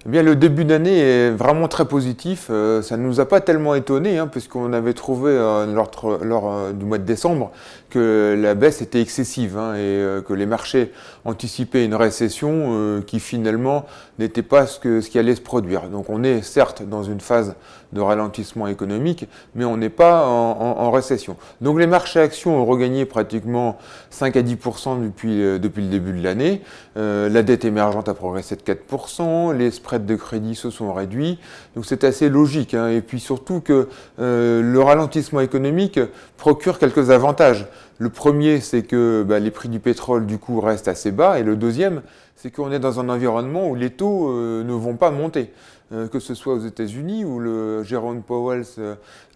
Eh bien, le début d'année est vraiment très positif. Ça ne nous a pas tellement étonné, hein, puisqu'on avait trouvé lors du mois de décembre que la baisse était excessive, hein, et que les marchés anticipaient une récession qui finalement n'était pas ce qui allait se produire. Donc on est certes dans une phase de ralentissement économique, mais on n'est pas en récession. Donc les marchés actions ont regagné pratiquement 5 à 10% depuis le début de l'année. La dette émergente a progressé de 4%, les spreads de crédit se sont réduits, donc c'est assez logique, hein. Et puis surtout que le ralentissement économique procure quelques avantages. Le premier, c'est que les prix du pétrole du coup restent assez bas, et le deuxième, c'est qu'on est dans un environnement où les taux ne vont pas monter. Que ce soit aux États-Unis, où le Jérôme Powell,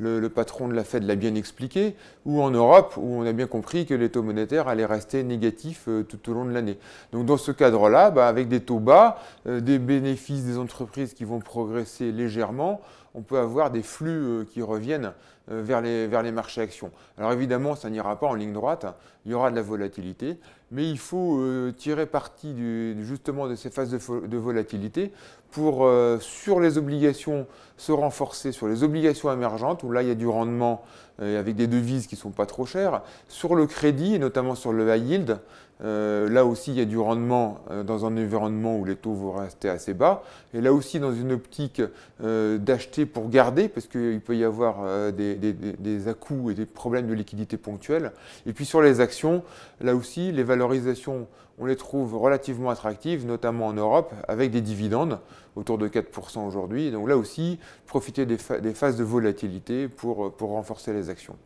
le patron de la Fed, l'a bien expliqué, ou en Europe, où on a bien compris que les taux monétaires allaient rester négatifs tout au long de l'année. Donc dans ce cadre-là, avec des taux bas, des bénéfices des entreprises qui vont progresser légèrement, on peut avoir des flux qui reviennent vers les marchés actions. Alors évidemment, ça n'ira pas en ligne droite, il y aura de la volatilité, mais il faut tirer parti justement de ces phases de volatilité pour, sur les obligations, se renforcer sur les obligations émergentes, où là il y a du rendement avec des devises qui ne sont pas trop chères, sur le crédit, et notamment sur le high yield. Là aussi, il y a du rendement dans un environnement où les taux vont rester assez bas. Et là aussi, dans une optique d'acheter pour garder, parce qu'il peut y avoir des à-coups et des problèmes de liquidité ponctuels. Et puis sur les actions, là aussi, les valorisations, on les trouve relativement attractives, notamment en Europe, avec des dividendes autour de 4% aujourd'hui. Donc là aussi, profiter des phases de volatilité pour renforcer les actions.